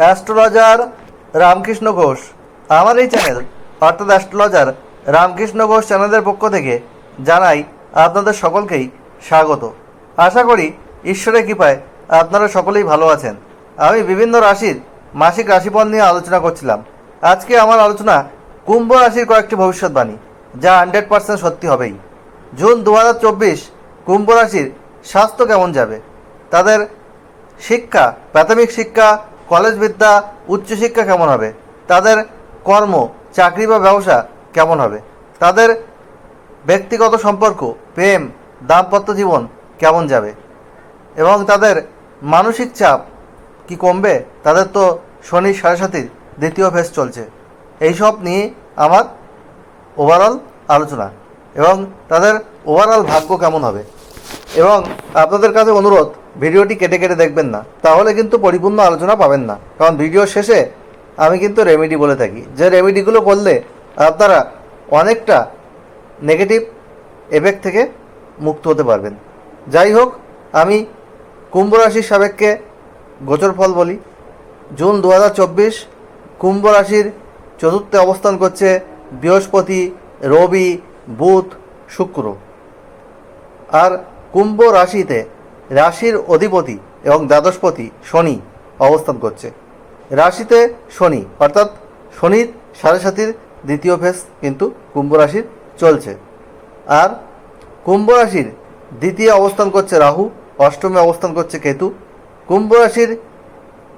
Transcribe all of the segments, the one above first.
Astrologer Ramakrishna Ghosh. আমার এই channel অর্থাৎ অ্যাস্ট্রোলজার রামকৃষ্ণ ঘোষ চ্যানেলের পক্ষ থেকে জানাই আপনাদের সকলকেই স্বাগত। আশা করি ঈশ্বরের কৃপায় আপনারা সকলেই ভালো আছেন। আমি বিভিন্ন রাশির মাসিক রাশিফল নিয়ে আলোচনা করছিলাম। আজকে আমার আলোচনা কুম্ভ রাশির কয়েকটি ভবিষ্যৎবাণী, যা 100% সত্যি হবেই। জুন 2024 কুম্ভ রাশির স্বাস্থ্য কেমন যাবে, তাদের শিক্ষা, প্রাথমিক শিক্ষা, কলেজ বিদ্যা, উচ্চশিক্ষা কেমন হবে, তাদের কর্ম, চাকরি বা ব্যবসা কেমন হবে, তাদের ব্যক্তিগত সম্পর্ক, প্রেম, দাম্পত্য জীবন কেমন যাবে, এবং তাদের মানসিক চাপ কি কমবে। তাদের তো শনি 7.5 দ্বিতীয় ফেজ চলছে। এইসব নিয়ে আমার ওভারঅল আলোচনা এবং তাদের ওভারঅল ভাগ্য কেমন হবে। এবং আপনাদের কাছে অনুরোধ, ভিডিওটি কেটে কেটে দেখবেন না, তাহলে কিন্তু পরিপূর্ণ আলোচনা পাবেন না। কারণ ভিডিও শেষে আমি কিন্তু রেমেডি বলে থাকি, যে রেমেডিগুলো করলে আপনারা অনেকটা নেগেটিভ এফেক্ট থেকে মুক্ত হতে পারবেন। যাই হোক, আমি কুম্ভ রাশির সাপেক্ষে গোচর ফল বলি। জুন 2024 কুম্ভ রাশির চতুর্থে অবস্থান করছে বৃহস্পতি, রবি, বুধ, শুক্র। আর কুম্ভ রাশিতে রাশির অধিপতি এবং দ্বাদশপতি শনি অবস্থান করছে। রাশিতে শনি অর্থাৎ শনির 7.5 দ্বিতীয় ফেজ কিন্তু কুম্ভ রাশির চলছে। আর কুম্ভ রাশির দ্বিতীয় অবস্থান করছে রাহু, অষ্টমে অবস্থান করছে কেতু। কুম্ভ রাশির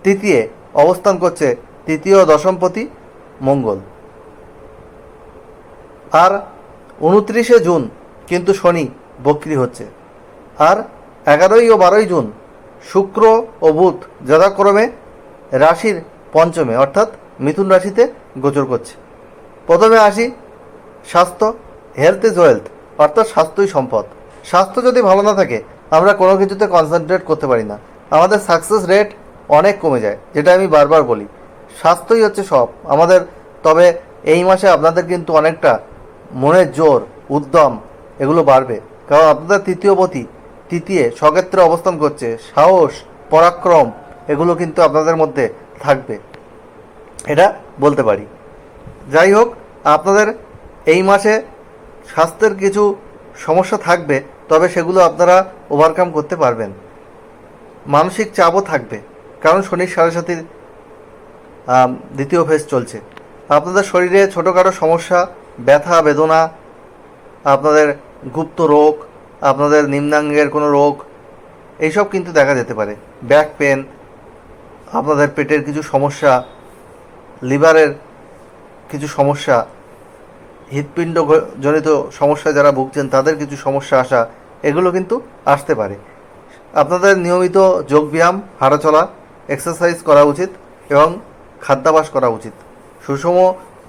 তৃতীয় অবস্থান করছে তৃতীয় দশমপতি মঙ্গল। আর 29 জুন কিন্তু শনি বক্রী হচ্ছে। আর 11 ও 12 জুন শুক্র ও বুধ যথাক্রমে রাশির পঞ্চমে অর্থাৎ মিথুন রাশিতে গোচর করছে। প্রথমে আসি স্বাস্থ্য। হেলথ ইজ ওয়েলথ, অর্থাৎ স্বাস্থ্যই সম্পদ। স্বাস্থ্য যদি ভালো না থাকে আমরা কোনো কিছুতে কনসেন্ট্রেট করতে পারি না, আমাদের সাকসেস রেট অনেক কমে যায়, যেটা আমি বারবার বলি। স্বাস্থ্যই হচ্ছে সব আমাদের। তবে এই মাসে আপনাদের কিন্তু অনেকটা মনের জোর, উদ্যম এগুলো বাড়বে, কারণ আপনাদের তৃতীয় স্বক্ষেত্রে অবস্থান করছে। সাহস, পরাক্রম এগুলো কিন্তু আপনাদের মধ্যে থাকবে, এটা বলতে পারি। যাই হোক, আপনাদের এই মাসে স্বাস্থ্যের কিছু সমস্যা থাকবে, তবে সেগুলো আপনারা ওভারকাম করতে পারবেন। মানসিক চাপও থাকবে, কারণ শনির 7.5 দ্বিতীয় ফেজ চলছে। আপনাদের শরীরে ছোটোখাটো সমস্যা, ব্যথা বেদনা, আপনাদের গুপ্ত রোগ, আপনাদের নিম্নাঙ্গের কোনো রোগ এইসব কিন্তু দেখা যেতে পারে। ব্যাক পেন, আপনাদের পেটের কিছু সমস্যা, লিভারের কিছু সমস্যা, হৃৎপিণ্ড জনিত সমস্যা যারা ভুগছেন তাদের কিছু সমস্যা আসা, এগুলো কিন্তু আসতে পারে। আপনাদের নিয়মিত যোগব্যায়াম, হাঁটাচলা, এক্সারসাইজ করা উচিত এবং খাদ্যাভ্যাস করা উচিত। সুষম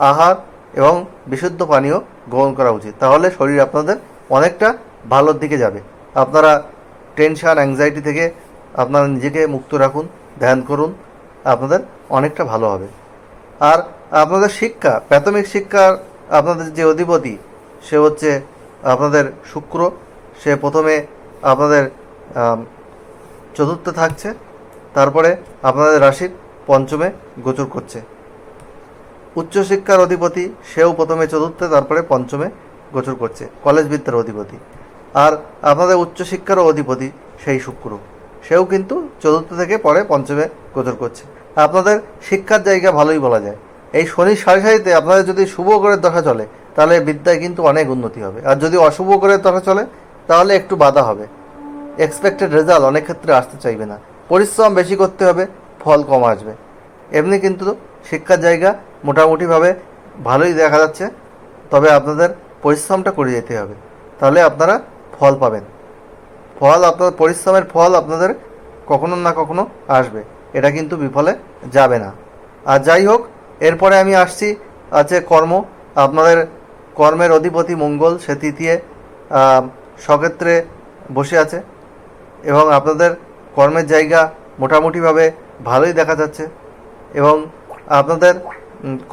আহার এবং বিশুদ্ধ পানীয় গ্রহণ করা উচিত, তাহলে শরীর আপনাদের অনেকটা ভালোর দিকে যাবে। আপনারা টেনশন, অ্যাংজাইটি থেকে আপনারা নিজেকে মুক্ত রাখুন, ধ্যান করুন, আপনাদের অনেকটা ভালো হবে। আর আপনাদের শিক্ষা, প্রাথমিক শিক্ষার আপনাদের যে অধিপতি সে হচ্ছে আপনাদের শুক্র। সে প্রথমে আপনাদের চতুর্থে থাকছে, তারপরে আপনাদের রাশির পঞ্চমে গোচর করছে। উচ্চশিক্ষার অধিপতি সেও প্রথমে চতুর্থে, তারপরে পঞ্চমে গোচর করছে, কলেজ বিদ্যার অধিপতি। আর আপনাদের উচ্চশিক্ষারও অধিপতি সেই শুক্র, সেও কিন্তু চতুর্থ থেকে পরে পঞ্চমে গোচর করছে। আপনাদের শিক্ষার জায়গা ভালোই বলা যায়। এই শনির 7.5 আপনাদের যদি শুভ গ্রহের দশা চলে তাহলে বিদ্যায় কিন্তু অনেক উন্নতি হবে, আর যদি অশুভ গ্রহের দশা চলে তাহলে একটু বাধা হবে। এক্সপেক্টেড রেজাল্ট অনেক ক্ষেত্রে আসতে চাইবে না, পরিশ্রম বেশি করতে হবে, ফল কম আসবে। এমনি কিন্তু শিক্ষার জায়গা মোটামুটিভাবে ভালোই দেখা যাচ্ছে, তবে আপনাদের পরিশ্রমটা করে যেতে হবে, তাহলে আপনারা ফল পাবেন। ফল, আপনার পরিশ্রমের ফল আপনাদের কখনো না কখনো আসবে, এটা কিন্তু বিফলে যাবে না। আর যাই হোক, এরপরে আমি আসছি আছে কর্ম। আপনাদের কর্মের অধিপতি মঙ্গল, সে তৃতীয় স্বক্ষেত্রে বসে আছে এবং আপনাদের কর্মের জায়গা মোটামুটিভাবে ভালোই দেখা যাচ্ছে। এবং আপনাদের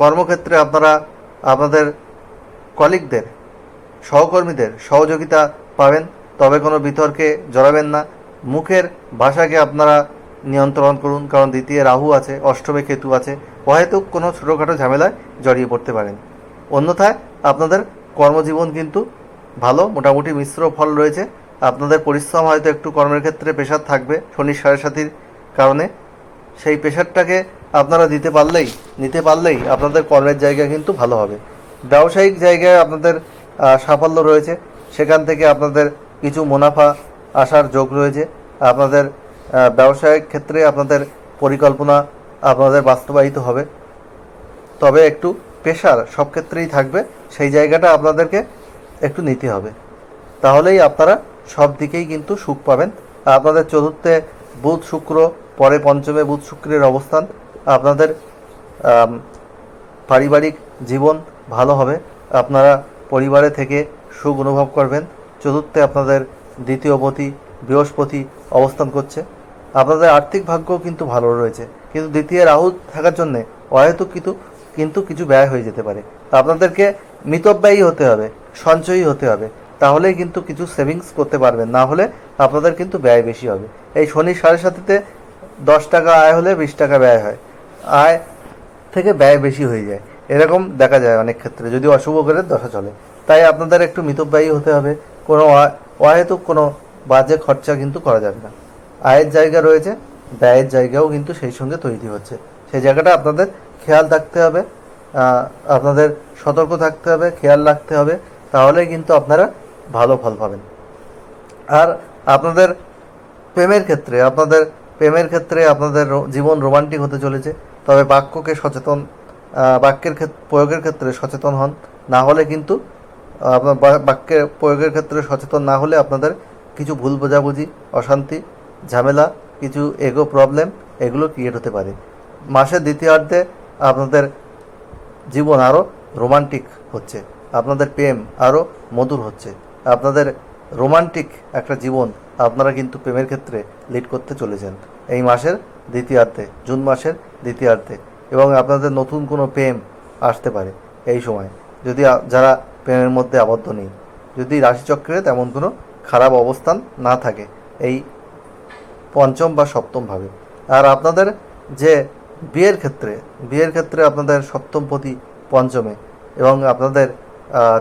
কর্মক্ষেত্রে আপনারা আপনাদের কলিগদের, সহকর্মীদের সহযোগিতা পাবেন, তবে কোনো বিতর্কে জড়াবেন না। মুখের ভাষাকে আপনারা নিয়ন্ত্রণ করুন, কারণ দ্বিতীয় রাহু আছে, অষ্টমে কেতু আছে, অহেতুক কোনো ছোটোখাটো ঝামেলায় জড়িয়ে পড়তে পারেন। অন্যথায় আপনাদের কর্মজীবন কিন্তু ভালো, মোটামুটি মিশ্র ফল রয়েছে। আপনাদের পরিশ্রম হয়তো একটু কর্মের ক্ষেত্রে প্রেশার থাকবে শনির সাড়ে সাতির কারণে, সেই প্রেশারটাকে আপনারা নিতে পারলেই আপনাদের কর্মের জায়গা কিন্তু ভালো হবে। ব্যবসায়িক জায়গায় আপনাদের সাফল্য রয়েছে, সেখান থেকে আপনাদের কিছু মুনাফা আসার যোগ রয়েছে। আপনাদের ব্যবসায়িক ক্ষেত্রে আপনাদের পরিকল্পনা আপনাদের বাস্তবায়িত হবে, তবে একটু প্রেশার সব ক্ষেত্রেই থাকবে, সেই জায়গাটা আপনাদেরকে একটু নিতে হবে, তাহলেই আপনারা সব দিকেই কিন্তু সুখ পাবেন। আপনাদের চতুর্থে বুধ শুক্র, পরে পঞ্চমে বুধ শুক্রের অবস্থান, আপনাদের পারিবারিক জীবন ভালো হবে, আপনারা পরিবারে থেকে সুখ অনুভব করবেন। চতুর্থে আপনাদের দ্বিতীয় পতি বৃহস্পতি অবস্থান করছে, আপনাদের আর্থিক ভাগ্যও কিন্তু ভালো রয়েছে, কিন্তু দ্বিতীয় রাহু থাকার জন্যে অহেতুক কিন্তু কিছু ব্যয় হয়ে যেতে পারে। আপনাদেরকে মিতব্যয়ী হতে হবে, সঞ্চয়ী হতে হবে, তাহলেই কিন্তু কিছু সেভিংস করতে পারবেন, না হলে আপনাদের কিন্তু ব্যয় বেশি হবে। এই শনি সাড়ে সাতিতে 10 টাকা আয় হলে 20 টাকা ব্যয় হয়, আয় থেকে ব্যয় বেশি হয়ে যায়, এরকম দেখা যায় অনেক ক্ষেত্রে যদি অশুভ করে দশা চলে। তাই আপনাদের একটু মিতব্যয়ী হতে হবে, কোনো অহেতুক কোনো বাজে খরচা কিন্তু করা যাবে না। আয়ের জায়গা রয়েছে, ব্যয়ের জায়গাও কিন্তু সেই সঙ্গে তৈরি হচ্ছে, সেই জায়গাটা আপনাদের খেয়াল থাকতে হবে, আপনাদের সতর্ক থাকতে হবে, খেয়াল রাখতে হবে, তাহলেই কিন্তু আপনারা ভালো ফল পাবেন। আর আপনাদের প্রেমের ক্ষেত্রে আপনাদের জীবন রোমান্টিক হতে চলেছে, তবে বাক্যের প্রয়োগের ক্ষেত্রে সচেতন হন, না হলে কিন্তু আপনার বাক্যের প্রয়োগের ক্ষেত্রে সচেতন না হলে আপনাদের কিছু ভুল বোঝাবুঝি, অশান্তি, ঝামেলা, কিছু এগো প্রবলেম এগুলো ক্রিয়েট হতে পারে। মাসের দ্বিতীয়ার্ধে আপনাদের জীবন আরও রোমান্টিক হচ্ছে, আপনাদের প্রেম আরও মধুর হচ্ছে, আপনাদের রোমান্টিক একটা জীবন আপনারা কিন্তু প্রেমের ক্ষেত্রে লিড করতে চলেছেন এই মাসের দ্বিতীয়ার্ধে, জুন মাসের দ্বিতীয়ার্ধে, এবং আপনাদের নতুন কোনো প্রেম আসতে পারে এই সময়, যদি যারা প্রেমের মধ্যে আবদ্ধ নেই, যদি রাশিচক্রে তেমন কোনো খারাপ অবস্থান না থাকে এই পঞ্চম বা সপ্তম ভাবে। আর আপনাদের যে বিয়ের ক্ষেত্রে আপনাদের সপ্তমপতি পঞ্চমে এবং আপনাদের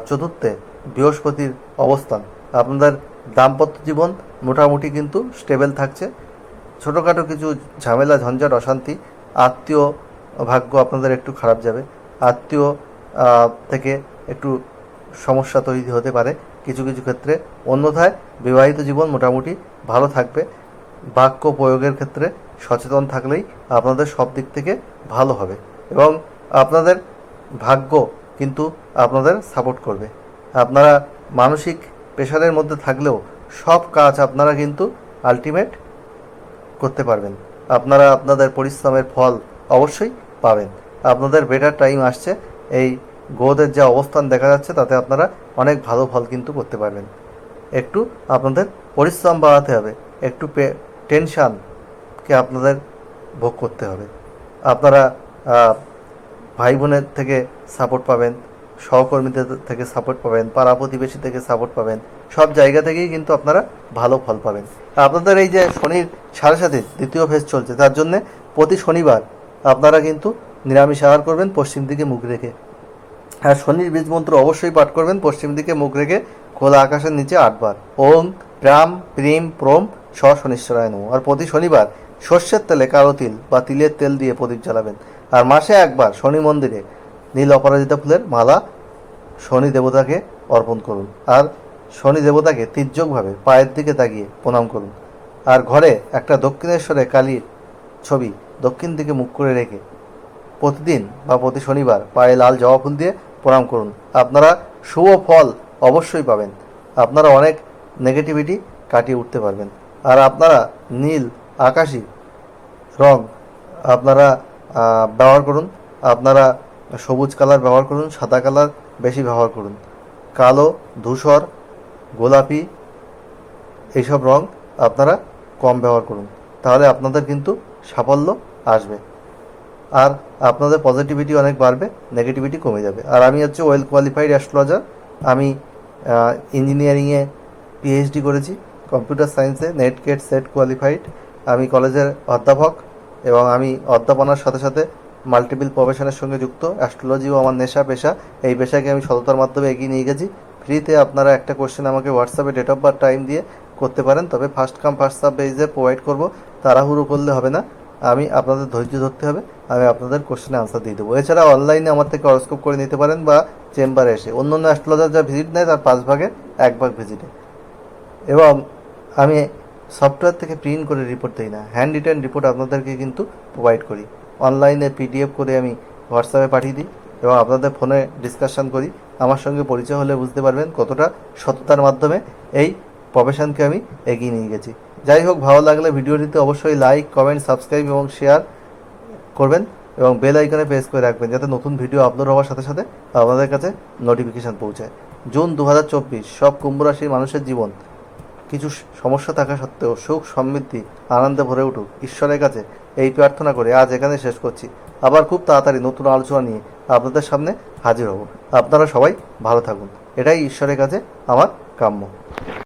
চতুর্থে বৃহস্পতির অবস্থান, আপনাদের দাম্পত্য জীবন মোটামুটি কিন্তু স্টেবল থাকছে। ছোটোখাটো কিছু ঝামেলা, ঝঞ্ঝাট, অশান্তি, আত্মীয় ভাগ্য আপনাদের একটু খারাপ যাবে, আত্মীয় থেকে একটু সমস্যা তৈরি হতে পারে কিছু ক্ষেত্রে। অন্যথায় বিবাহিত জীবন মোটামুটি ভালো থাকবে। বাক্য প্রয়োগের ক্ষেত্রে সচেতন থাকলেই আপনাদের সব দিক থেকে ভালো হবে, এবং আপনাদের ভাগ্য কিন্তু আপনাদের সাপোর্ট করবে। আপনারা মানসিক প্রেশারের মধ্যে থাকলেও সব কাজ আপনারা কিন্তু আলটিমেট করতে পারবেন, আপনারা আপনাদের পরিশ্রমের ফল অবশ্যই পাবেন। আপনাদের বেটার টাইম আসছে, এই গ্রহদের যা অবস্থান দেখা যাচ্ছে তাতে আপনারা অনেক ভালো ফল কিন্তু করতে পারবেন। একটু আপনাদের পরিশ্রম বাড়াতে হবে, একটু টেনশানকে আপনাদের ভোগ করতে হবে। আপনারা ভাই বোনের থেকে সাপোর্ট পাবেন, সহকর্মীদের থেকে সাপোর্ট পাবেন, পাড়া প্রতিবেশী থেকে সাপোর্ট পাবেন, সব জায়গা থেকেই কিন্তু আপনারা ভালো ফল পাবেন। আপনাদের এই যে শনির সাড়ে সাথে দ্বিতীয় ফেজ চলছে, তার জন্যে প্রতি শনিবার আপনারা কিন্তু নিরামিষ আহার করবেন পশ্চিম দিকে মুখ রেখে, আর শনির বীজ মন্ত্র অবশ্যই পাঠ করবেন পশ্চিম দিকে মুখ রেখে খোলা আকাশের নিচে 8 বার, ওং প্রাম প্রিম প্রম শনিশ্চরায় নমঃ। আর প্রতি শনিবার সর্ষের তেলে কালো তিল বা তিলের তেল দিয়ে প্রদীপ জ্বালাবেন। আর মাসে একবার শনি মন্দিরে নীল অপরাজিতা ফুলের মালা শনি দেবতাকে অর্পণ করুন, আর শনি দেবতাকে তির্যকভাবে পায়ের দিকে তাকিয়ে প্রণাম করুন। আর ঘরে একটা দক্ষিণেশ্বরে কালীর ছবি দক্ষিণ দিকে মুখ করে রেখে প্রতিদিন বা প্রতি শনিবার পায়ে লাল জবা ফুল দিয়ে প্রণাম করুন। আপনারা শুভ ফল অবশ্যই পাবেন, আপনারা অনেক নেগেটিভিটি কাটিয়ে উঠতে পারবেন। আর আপনারা নীল আকাশি রং আপনারা ব্যবহার করুন, আপনারা সবুজ কালার ব্যবহার করুন, সাদা কালার বেশি ব্যবহার করুন, কালো, ধূসর, গোলাপি এইসব রং আপনারা কম ব্যবহার করুন, তাহলে আপনাদের কিন্তু সাফল্য আসবে, আর আপনাদের পজিটিভিটি অনেক বাড়বে, নেগেটিভিটি কমে যাবে। আর আমি হচ্ছে ওয়েল কোয়ালিফাইড অ্যাস্ট্রোলজার, আমি ইঞ্জিনিয়ারিংয়ে পিএইচডি করেছি, কম্পিউটার সায়েন্সে নেট গেট সেট কোয়ালিফাইড, আমি কলেজের অধ্যাপক এবং আমি অধ্যাপনার সাথে সাথে মাল্টিপল প্রফেশনের সঙ্গে যুক্ত। অ্যাস্ট্রোলজিও আমার নেশা পেশা। এই পেশাকে আমি সততার মাধ্যমে এগিয়ে নিয়ে গেছি। ফ্রিতে আপনারা একটা কোশ্চেন আমাকে হোয়াটসঅ্যাপে ডেট অফ বার্থ টাইম দিয়ে করতে পারেন, তবে ফার্স্ট কাম ফার্স্ট সার্ভ বেসে প্রোভাইড করব। তাড়াহুড়ো করলে হবে না, আমি আপনাদের ধৈর্য ধরতে হবে। আমি আপনাদের কোশ্চেনে আনসার দিয়ে দেবো। এছাড়া অনলাইনে আমার থেকে হরস্কোপ করে নিতে পারেন বা চেম্বারে এসে। অন্য অন্য অ্যাস্ট্রোলজার যা ভিজিট নেয় তার 5 ভাগের 1 ভাগ ভিজিটে। এবং আমি সফটওয়্যার থেকে প্রিন্ট করে রিপোর্ট দিই না, হ্যান্ড রিটেন রিপোর্ট আপনাদেরকে কিন্তু প্রোভাইড করি। অনলাইনে পিডিএফ করে আমি হোয়াটসঅ্যাপে পাঠিয়ে দিই এবং আপনাদের ফোনে ডিসকাশন করি। আমার সঙ্গে পরিচয় হলে বুঝতে পারবেন কতটা সততার মাধ্যমে এই প্রফেশনকে আমি এগিয়ে নিয়ে গেছি। যাই হোক, ভালো লাগলে ভিডিওটিতে অবশ্যই লাইক, কমেন্ট, সাবস্ক্রাইব এবং শেয়ার করবেন এবং বেল আইকনে প্রেস করে রাখবেন, যাতে নতুন ভিডিও আপলোড হওয়ার সাথে সাথে আপনাদের কাছে নোটিফিকেশান পৌঁছায়। জুন 2024 সব কুম্ভ রাশির মানুষের জীবন কিছু সমস্যা থাকা সত্ত্বেও সুখ, সমৃদ্ধি, আনন্দে ভরে উঠুক, ঈশ্বরের কাছে এই প্রার্থনা করে আজ এখানে শেষ করছি। আবার খুব তাড়াতাড়ি নতুন আলোচনা নিয়ে আপনাদের সামনে হাজির হব। আপনারা সবাই ভালো থাকুন, এটাই ঈশ্বরের কাছে আমার কাম্য।